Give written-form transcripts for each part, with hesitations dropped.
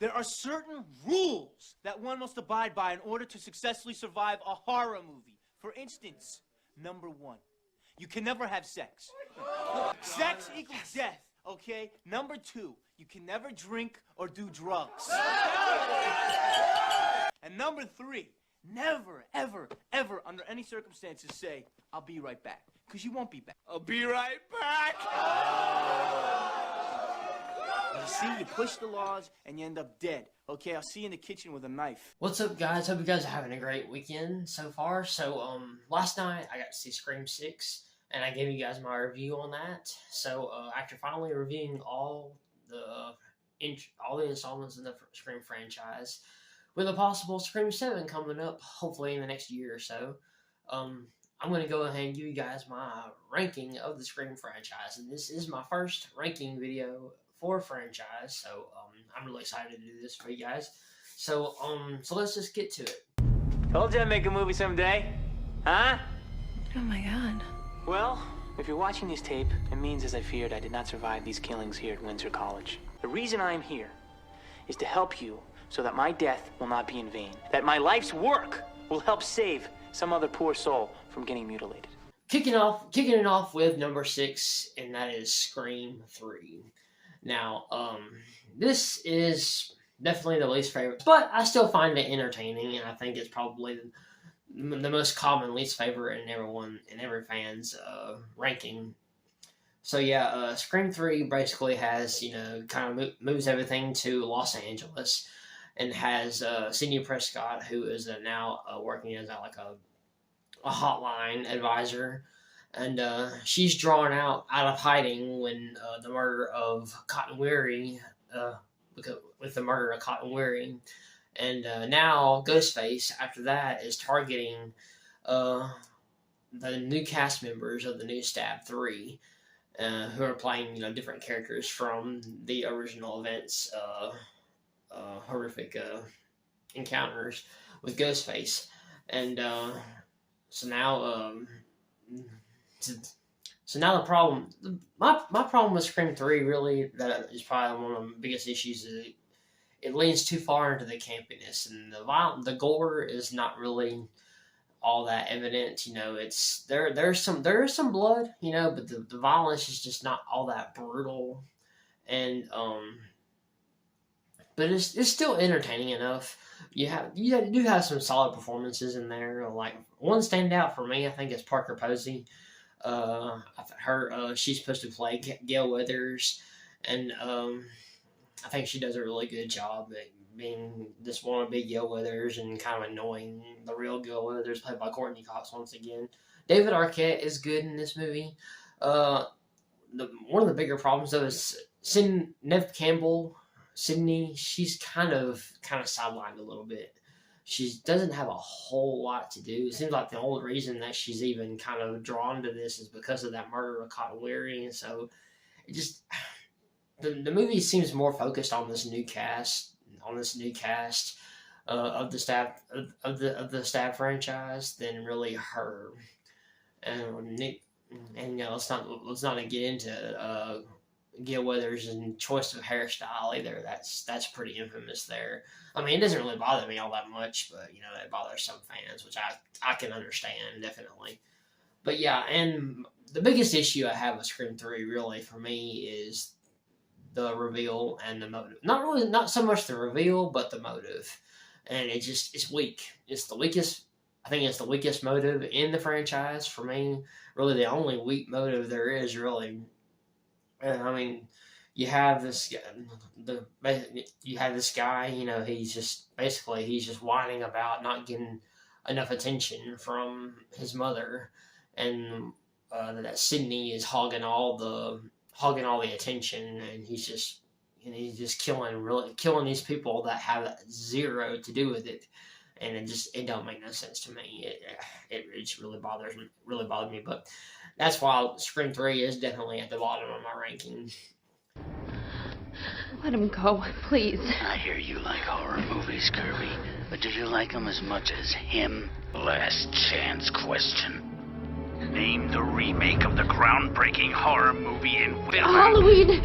There are certain rules that one must abide by in order to successfully survive a horror movie. For instance, number 1, you can never have sex. Sex equals death, okay? Number 2, you can never drink or do drugs. And number 3, never, ever, ever, under any circumstances say, I'll be right back. Because you won't be back. I'll be right back! You see, you push the laws and you end up dead. Okay, I'll see you in the kitchen with a knife. What's up, guys? Hope you guys are having a great weekend so far. So, last night I got to see Scream 6, and I gave you guys my review on that. So, after finally reviewing all the installments in the Scream franchise, with a possible Scream 7 coming up, hopefully in the next year or so, I'm going to go ahead and give you guys my ranking of the Scream franchise. And this is my first ranking video for franchise, so I'm really excited to do this for you guys. So let's just get to it. Told you I'd make a movie someday. Huh? Oh my god. Well, if you're watching this tape, it means, as I feared, I did not survive these killings here at Windsor College. The reason I'm here is to help you so that my death will not be in vain. That my life's work will help save some other poor soul from getting mutilated. Kicking it off with number 6, and that is Scream 3. Now, this is definitely the least favorite, but I still find it entertaining, and I think it's probably the most common least favorite in every fan's ranking. So yeah, Scream 3 basically has, kind of moves everything to Los Angeles, and has Sidney Prescott, who is now working as a hotline advisor. And she's drawn out of hiding when the murder of Cotton Weary, with the murder of Cotton Weary. And now Ghostface, after that, is targeting the new cast members of the new Stab 3, who are playing, different characters from the original events, horrific encounters with Ghostface. And so now the problem, my problem with Scream 3, really, that is probably one of the biggest issues, is it leans too far into the campiness, and the gore is not really all that evident. There is some blood, but the violence is just not all that brutal, and but it's still entertaining enough. You do have some solid performances in there. Like, one standout for me, I think, is Parker Posey. She's supposed to play Gail Weathers, and I think she does a really good job at being this wannabe Gail Weathers and kind of annoying the real Gail Weathers, played by Courtney Cox once again. David Arquette is good in this movie. One of the bigger problems, though, is Neve Campbell. Sydney, she's kind of sidelined a little bit. She doesn't have a whole lot to do. It seems like the only reason that she's even kind of drawn to this is because of that murder of Cotton Weary, and so it just the movie seems more focused on this new cast of the Stab franchise than really her. And let's not get into Gail Weathers' and choice of hairstyle either. That's pretty infamous there. I mean, it doesn't really bother me all that much, but it bothers some fans, which I can understand, definitely. But yeah, and the biggest issue I have with Scream 3, really, for me, is the reveal and the motive. Not so much the reveal, but the motive. And it's weak. It's the weakest. I think it's the weakest motive in the franchise for me. Really, the only weak motive there is, really. I mean, you have this guy, he's just whining about not getting enough attention from his mother, and that Sydney is hogging all the attention, and he's just killing these people that have zero to do with it, and it don't make no sense to me. It just really bothered me, but that's why Scream 3 is definitely at the bottom of my ranking. Let him go, please. I hear you like horror movies, Kirby, but do you like them as much as him? Last chance question. Name the remake of the groundbreaking horror movie in film. Halloween,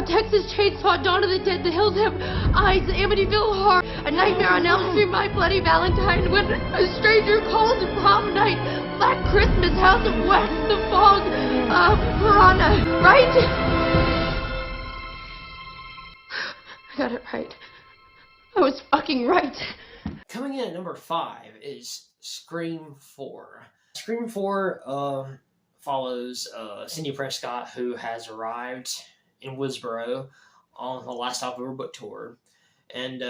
Texas Chainsaw, Dawn of the Dead, The Hills Have Eyes, Amityville Horror, A Nightmare on Elm Street, My Bloody Valentine, When a Stranger Calls, Prom Night, Black Christmas, House of Wax, The Fog, Piranha, right? I got it right. I was fucking right. Coming in at number 5 is Scream 4. Scream 4 follows Cindy Prescott, who has arrived in Woodsboro on the last stop of her book tour. And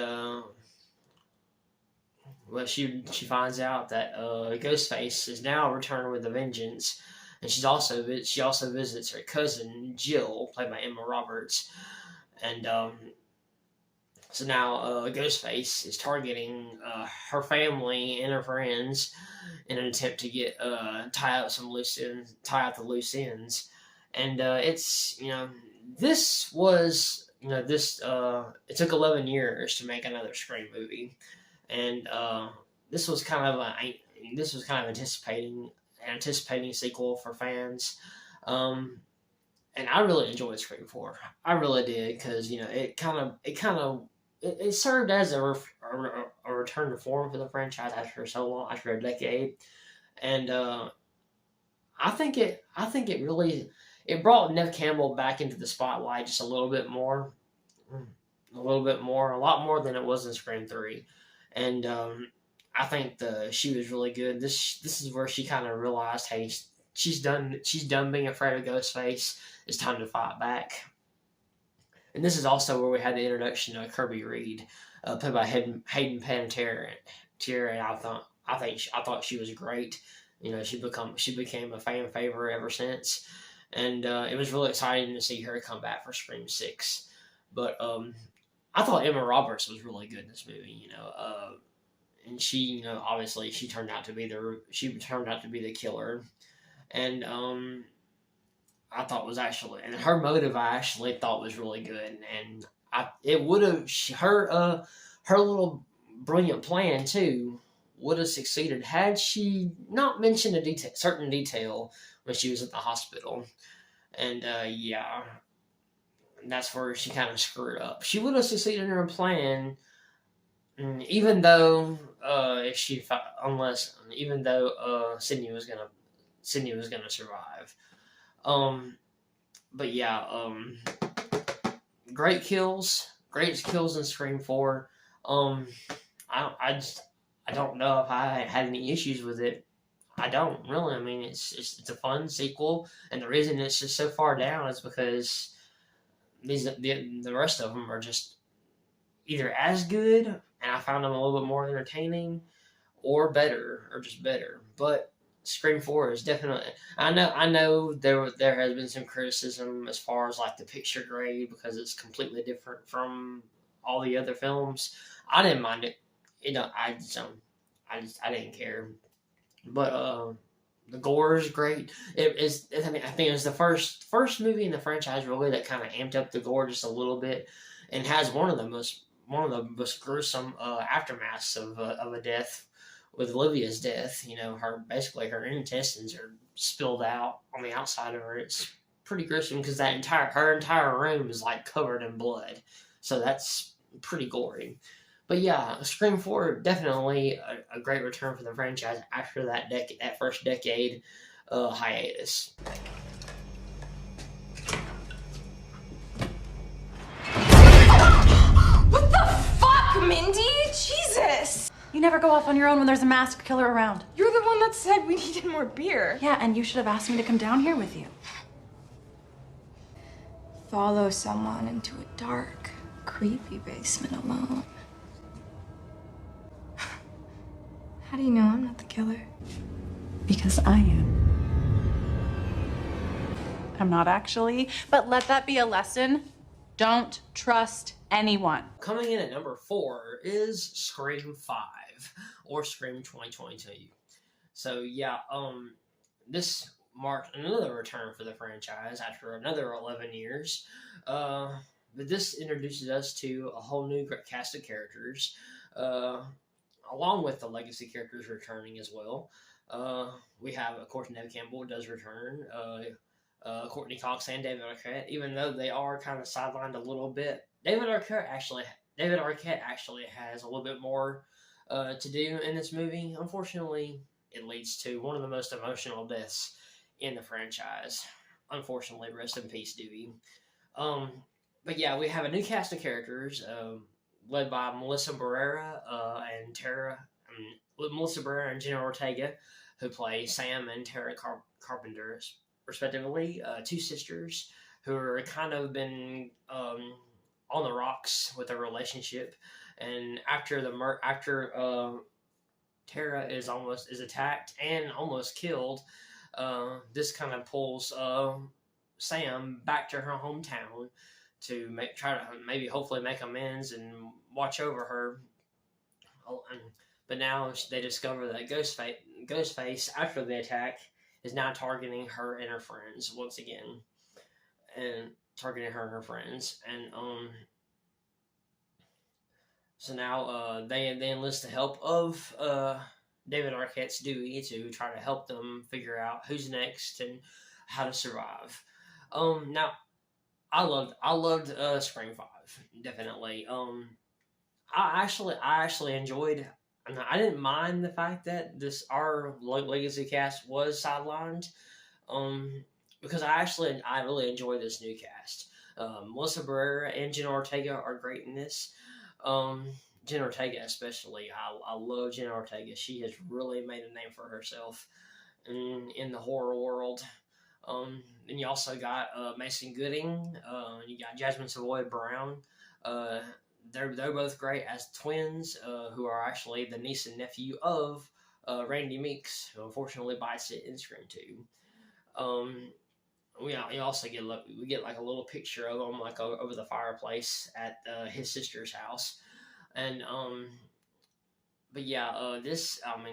well, she finds out that Ghostface is now returned with a vengeance, and she also visits her cousin Jill, played by Emma Roberts, and so now Ghostface is targeting her family and her friends in an attempt to get tie out the loose ends, and it's this was it took 11 years to make another Scream movie. And this was kind of anticipating sequel for fans, and I really enjoyed Scream 4. I really did, because it served as a return to form for the franchise after a decade, and I think it really brought Nev Campbell back into the spotlight just a lot more than it was in Scream 3. And I think she was really good. This is where she kind of realized, hey, she's done being afraid of Ghostface. It's time to fight back. And this is also where we had the introduction of Kirby Reed, played by Hayden Panettiere. And I thought she was great. She became a fan favorite ever since. And it was really exciting to see her come back for Scream 6. But I thought Emma Roberts was really good in this movie, and she, obviously she turned out to be the killer, and I thought was actually, and her motive I actually thought was really good, and her little brilliant plan too would have succeeded had she not mentioned a certain detail when she was at the hospital, and and that's where she kind of screwed up. She would have succeeded in her plan, even though Sydney was gonna survive. But yeah, great kills in Scream 4. I don't know if I had any issues with it. I don't really. I mean, it's a fun sequel, and the reason it's just so far down is because the rest of them are just either as good, and I found them a little bit more entertaining, or just better. But Scream 4 is definitely. I know there has been some criticism as far as like the picture grade, because it's completely different from all the other films. I didn't mind it. I didn't care. But the gore is great. I think it was the first movie in the franchise really that kind of amped up the gore just a little bit, and has one of the most gruesome aftermaths of a death, with Olivia's death. Her intestines are spilled out on the outside of her. It's pretty gruesome, because her entire room is like covered in blood, so that's pretty gory. But yeah, Scream 4 definitely a great return for the franchise after that first decade hiatus. What the fuck, Mindy? Jesus! You never go off on your own when there's a masked killer around. You're the one that said we needed more beer. Yeah, and you should have asked me to come down here with you. Follow someone into a dark, creepy basement alone. How do you know I'm not the killer? Because I am. I'm not actually, but let that be a lesson. Don't trust anyone. Coming in at number 4 is Scream 5, or Scream 2022. So yeah, this marked another return for the franchise after another 11 years. But this introduces us to a whole new cast of characters, along with the legacy characters returning as well. We have, of course, Neve Campbell does return. Courtney Cox and David Arquette, even though they are kind of sidelined a little bit. David Arquette actually has a little bit more to do in this movie. Unfortunately, it leads to one of the most emotional deaths in the franchise. Unfortunately, rest in peace, Dewey. But yeah, we have a new cast of characters, led by Melissa Barrera Melissa Barrera and Jenna Ortega, who play Sam and Tara Carpenter, respectively. Two sisters who are kind of been on the rocks with their relationship, and after Tara is attacked and almost killed, this kind of pulls Sam back to her hometown to try to maybe hopefully make amends and watch over her. But now they discover that Ghostface, after the attack, is now targeting her and her friends once again, and so now they enlist the help of David Arquette's Dewey to try to help them figure out who's next and how to survive. Now I loved Scream 5, definitely. I actually enjoyed. I didn't mind the fact that our legacy cast was sidelined, because I really enjoyed this new cast. Melissa Barrera and Jenna Ortega are great in this. Jenna Ortega especially, I love Jenna Ortega. She has really made a name for herself in the horror world. And you also got Mason Gooding. You got Jasmine Savoy Brown. They're both great as twins, who are actually the niece and nephew of Randy Meeks, who unfortunately bites it in Scream 2. We also get like a little picture of him like over the fireplace at his sister's house, and but yeah, this and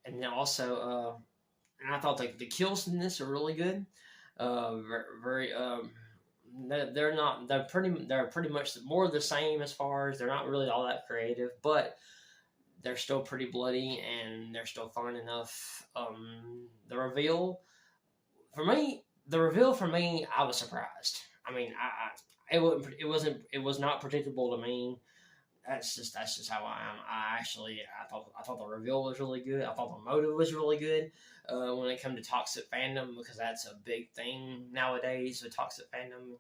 then also and I thought the kills in this are really good, very they're pretty much more of the same as far as they're not really all that creative, but they're still pretty bloody and they're still fun enough. The reveal for me, I was surprised. I mean, it was not predictable to me. That's just how I am. I thought the reveal was really good. I thought the motive was really good. When it comes to toxic fandom, because that's a big thing nowadays with toxic fandom,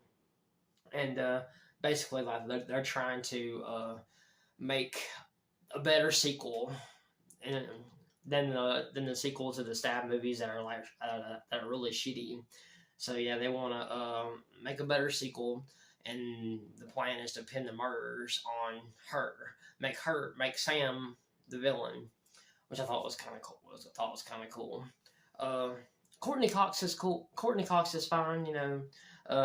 and basically like they're trying to make a better sequel than the sequel to the Stab movies that are that are really shitty. So yeah, they want to make a better sequel, and the plan is to pin the murders on her, make Sam the villain, which I thought was kind of cool. Courtney Cox is cool. Courtney Cox is fine. You know,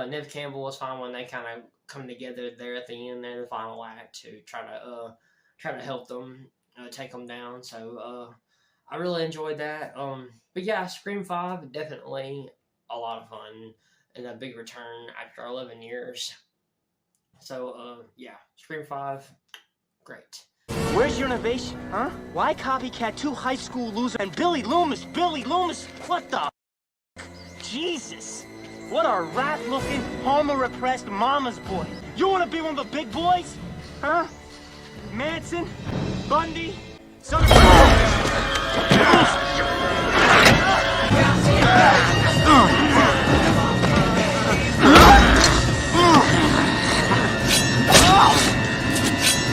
Neve Campbell is fine when they kind of come together there at the end and the final act to try to help them take them down. So I really enjoyed that. But yeah, Scream 5 definitely a lot of fun and a big return after 11 years. So yeah, Scream 5, great. Where's your innovation, huh? Why copycat two high school losers and Billy Loomis? What the Jesus? What a rat-looking, homo-repressed mama's boy. You wanna be one of the big boys? Huh? Manson? Bundy? Son of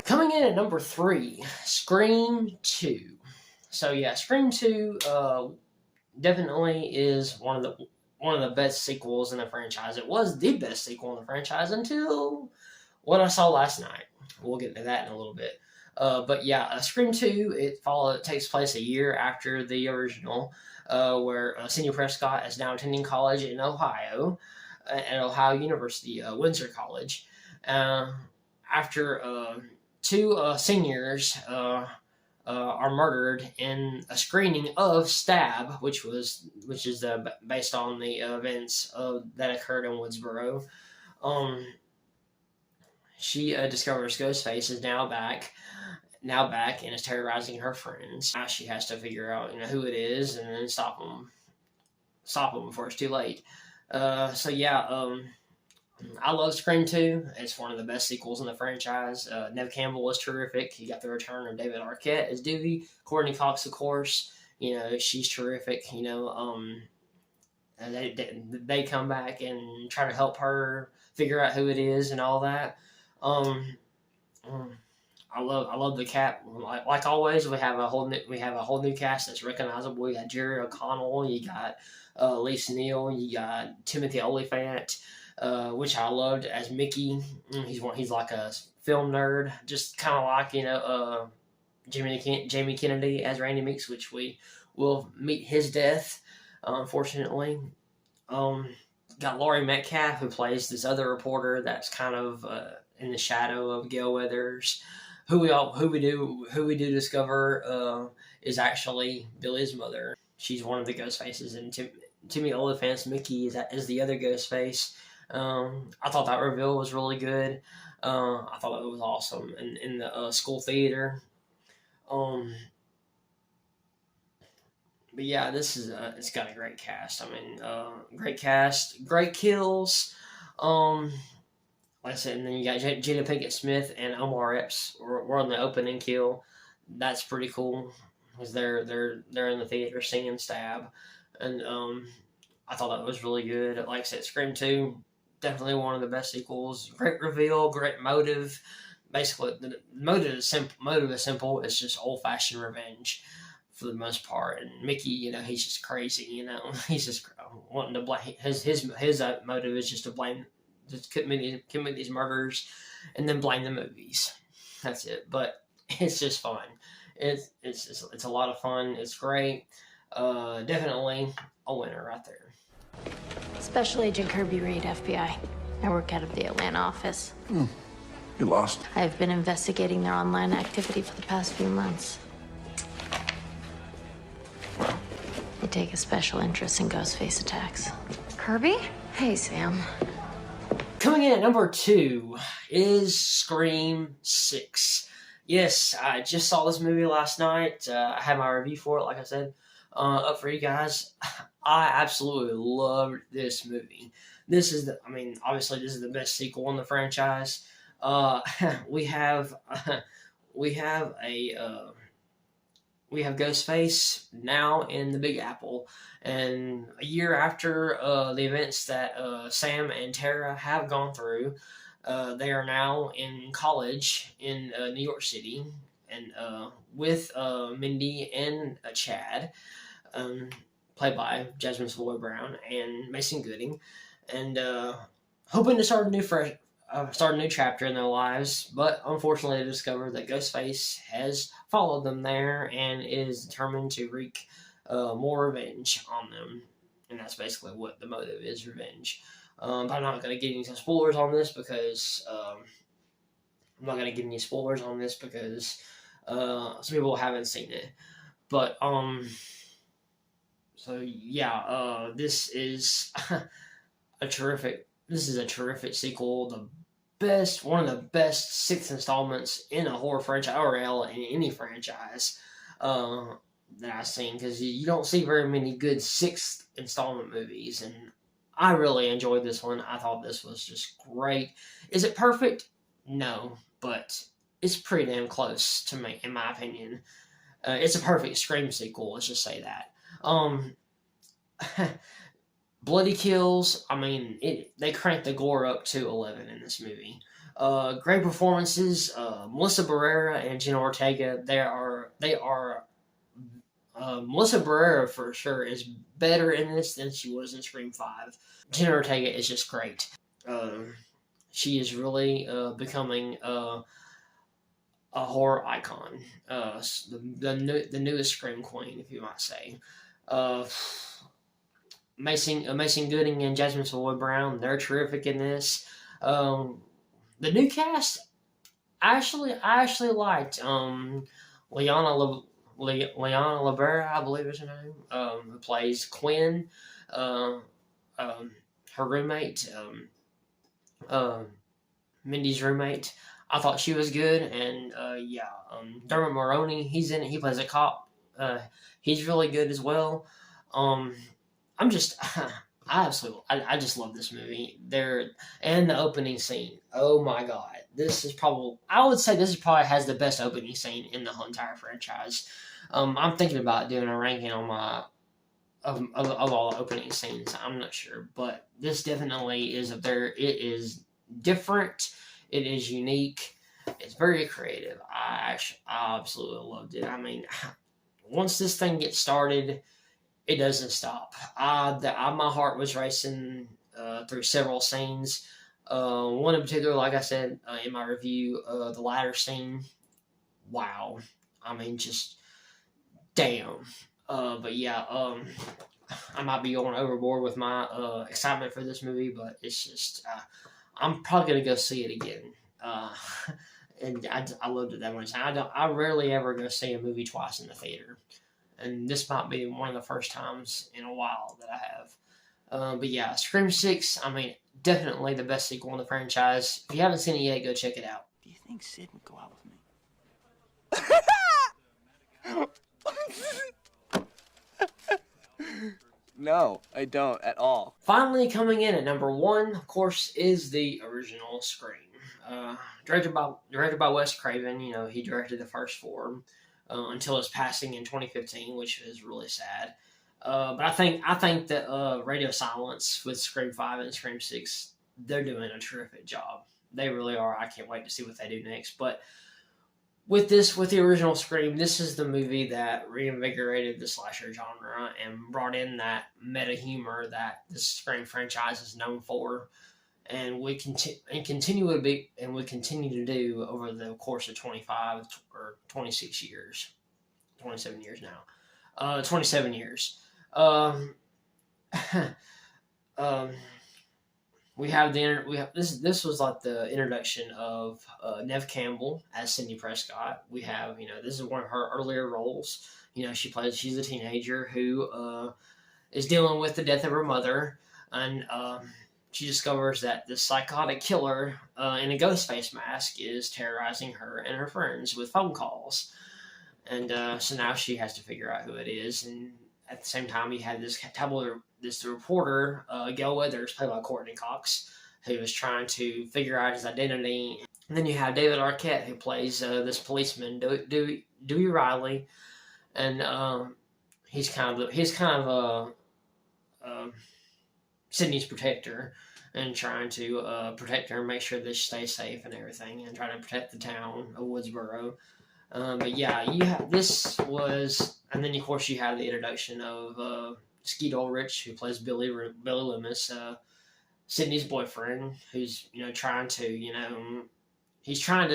Coming in at number 3, Scream 2. So yeah, Scream 2 definitely is one of the best sequels in the franchise. It was the best sequel in the franchise until what I saw last night. We'll get to that in a little bit. But yeah, Scream 2, it takes place a year after the original, where Senior Prescott is now attending college in Ohio, at Ohio University, Windsor College. After two seniors are murdered in a screening of Stab, which is based on the events that occurred in Woodsboro. She discovers Ghostface is now back, now back and is terrorizing her friends. Now she has to figure out, who it is and then stop them before it's too late. So yeah, I love Scream 2. It's one of the best sequels in the franchise. Neve Campbell was terrific. You got the return of David Arquette as Dewey. Courtney Cox, of course. She's terrific. And they come back and try to help her figure out who it is and all that. I love the cat. Like always, we have a whole new cast that's recognizable. You got Jerry O'Connell. You got Lisa Neal. You got Timothy Olyphant, which I loved as Mickey. He's like a film nerd, just kind of like Jamie Kennedy as Randy Meeks, which we will meet his death, unfortunately. Got Laurie Metcalf, who plays this other reporter that's kind of in the shadow of Gail Weathers, who we do discover is actually Billy's mother. She's one of the ghost faces, and Timmy Olyphant's Mickey is the other ghost face. I thought that reveal was really good. I thought it was awesome in the school theater. But yeah, this is it's got a great cast. I mean, great cast, great kills. Like I said, and then you got Jada Pinkett Smith and Omar Epps were on the opening kill. That's pretty cool because they're in the theater singing "Stab," and I thought that was really good. Like I said, Scream 2, definitely one of the best sequels. Great reveal, great motive. Basically, the motive is simple. It's just old-fashioned revenge for the most part. And Mickey, he's just crazy. He's just wanting to blame. His motive is just to blame, just commit these murders, and then blame the movies. That's it. But it's just fun. It's a lot of fun. It's great. Definitely a winner right there. Special Agent Kirby Reed, FBI. I work out of the Atlanta office. You lost. I've been investigating their online activity for the past few months. They take a special interest in Ghostface attacks. Kirby? Hey, Sam. Coming in at number 2 is Scream 6. Yes, I just saw this movie last night. I had my review for it, like I said, up for you guys. I absolutely loved this movie. Obviously this is the best sequel in the franchise. We have Ghostface now in the Big Apple, and a year after the events that Sam and Tara have gone through, they are now in college in New York City, and with Mindy and Chad, played by Jasmine Savoy Brown and Mason Gooding, and hoping to start a new chapter in their lives, but unfortunately they discover that Ghostface has followed them there and is determined to wreak more revenge on them. And that's basically what the motive is, revenge. But I'm not going to get into spoilers on this because some people haven't seen it. But so yeah, this is a terrific sequel. One of the best sixth installments in a horror franchise, or in any franchise that I've seen, because you don't see very many good sixth installment movies, and I really enjoyed this one. I thought this was just great. Is it perfect? No, but it's pretty damn close to me, in my opinion. It's a perfect Scream sequel, let's just say that. Bloody kills, they cranked the gore up to 11 in this movie. Great performances. Melissa Barrera and Jenna Ortega, they are Melissa Barrera for sure is better in this than she was in Scream 5. Jenna Ortega is just great. She is really becoming a horror icon. The newest Scream queen, if you might say. Mason Gooding and Jasmine Savoy Brown, they're terrific in this. The new cast, I actually liked Liana Libera, I believe is her name, who plays Quinn, her roommate, Mindy's roommate. I thought she was good, and Dermot Mulroney, he's in it. He plays a cop. He's really good as well. I'm just, I just love this movie. And the opening scene. Oh my god, I would say this is probably has the best opening scene in the whole entire franchise. I'm thinking about doing a ranking on my of all the opening scenes. I'm not sure, but this definitely is it is different. It is unique. It's very creative. I absolutely loved it. I mean, once this thing gets started, it doesn't stop. My heart was racing through several scenes. One in particular, like I said in my review, the ladder scene. Wow. I mean, just damn. But yeah, I might be going overboard with my excitement for this movie, but it's just I'm probably gonna go see it again. And I loved it that much. I rarely ever go see a movie twice in the theater, and this might be one of the first times in a while that I have. But yeah, Scream 6. I mean, definitely the best sequel in the franchise. If you haven't seen it yet, go check it out. Do you think Sid would go out with me? No, I don't at all. Finally coming in at number 1, of course, is the original Scream. Directed by Wes Craven. You know, he directed the first 4 until his passing in 2015, which is really sad. But I think that Radio Silence with Scream 5 and Scream 6, they're doing a terrific job. They really are. I can't wait to see what they do next. But with the original Scream, this is the movie that reinvigorated the slasher genre and brought in that meta humor that the Scream franchise is known for, and we continue to do over the course of 25 or 26 years, 27 years now, 27 years. This was like the introduction of Neve Campbell as Sidney Prescott. We have, this is one of her earlier roles. She's a teenager who is dealing with the death of her mother, and she discovers that the psychotic killer in a Ghostface mask is terrorizing her and her friends with phone calls. And so now she has to figure out who it is. And at the same time, you have this reporter, Gail Weathers, played by Courtney Cox, who is trying to figure out his identity. And then you have David Arquette, who plays this policeman, Dewey Riley, and he's kind of Sydney's protector, and trying to protect her and make sure that she stays safe and everything, and trying to protect the town of Woodsboro. But yeah, and then of course you have the introduction of Skeet Ulrich, who plays Billy Loomis, Sydney's boyfriend, who's trying to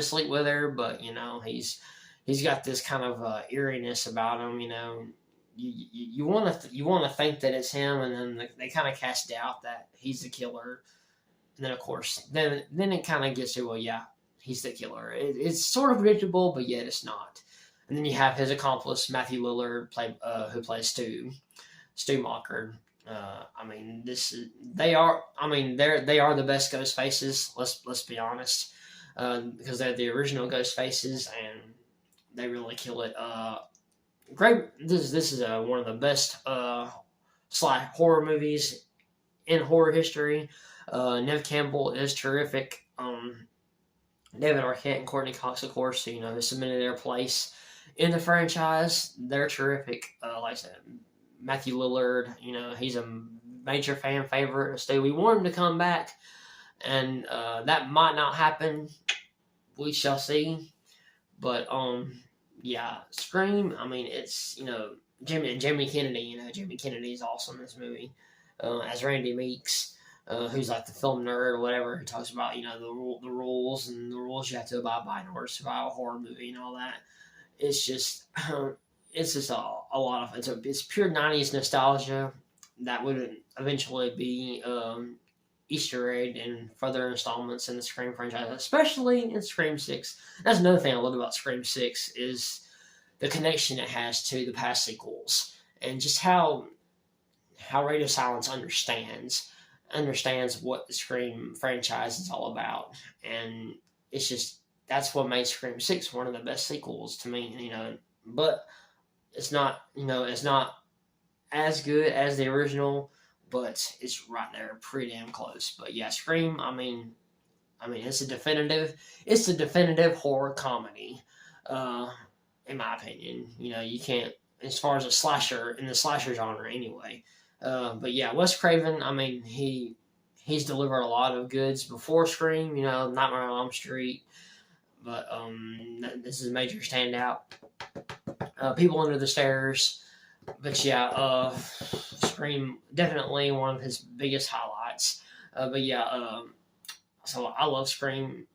sleep with her, but he's got this kind of eeriness about him. You want to think that it's him, and then they kind of cast doubt that he's the killer, and then of course then it kind of gets to, well, yeah, he's the killer. It's sort of predictable, but yet it's not. And then you have his accomplice Matthew Lillard, who plays Stu Mocker. They are the best Ghostfaces. Let's be honest, because they're the original Ghostfaces, and they really kill it. Great. This is one of the best horror movies in horror history. Neve Campbell is terrific. David Arquette and Courtney Cox, of course, who submitted their place in the franchise. They're terrific. Like I said, Matthew Lillard, he's a major fan favorite of Stu. We want him to come back, and that might not happen. We shall see. But yeah, Scream. I mean, it's Jamie Kennedy. Jamie Kennedy is awesome in this movie as Randy Meeks. Who's like the film nerd or whatever, who talks about, the rules and the rules you have to abide by in order to survive a horror movie and all that. It's just, a lot of, it's pure 90s nostalgia that would eventually be Easter egg in further installments in the Scream franchise, especially in Scream 6. That's another thing I love about Scream 6 is the connection it has to the past sequels, and just how Radio Silence understands what the Scream franchise is all about, and it's just that's what made Scream 6 one of the best sequels to me, you know. But it's not, you know, it's not as good as the original, but it's right there, pretty damn close. But yeah, Scream, I mean, it's a definitive horror comedy, in my opinion. You know, you can't, as far as a slasher, in the slasher genre anyway. But yeah, Wes Craven, I mean, he's delivered a lot of goods before Scream, you know, Nightmare on Elm Street, but this is a major standout. People Under the Stairs, but yeah, Scream, definitely one of his biggest highlights. But yeah, so I love Scream.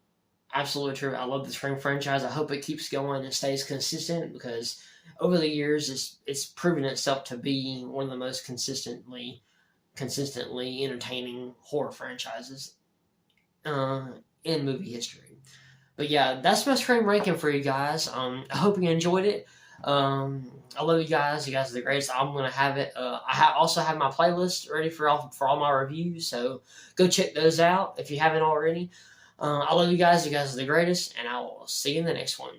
Absolutely true. I love the Scream franchise. I hope it keeps going and stays consistent, because over the years it's proven itself to be one of the most consistently entertaining horror franchises in movie history. But yeah, that's my Scream ranking for you guys. I hope you enjoyed it. I love you guys. You guys are the greatest. I'm gonna have it. I also have my playlist ready for all my reviews, so go check those out if you haven't already. I love you guys. You guys are the greatest, and I will see you in the next one.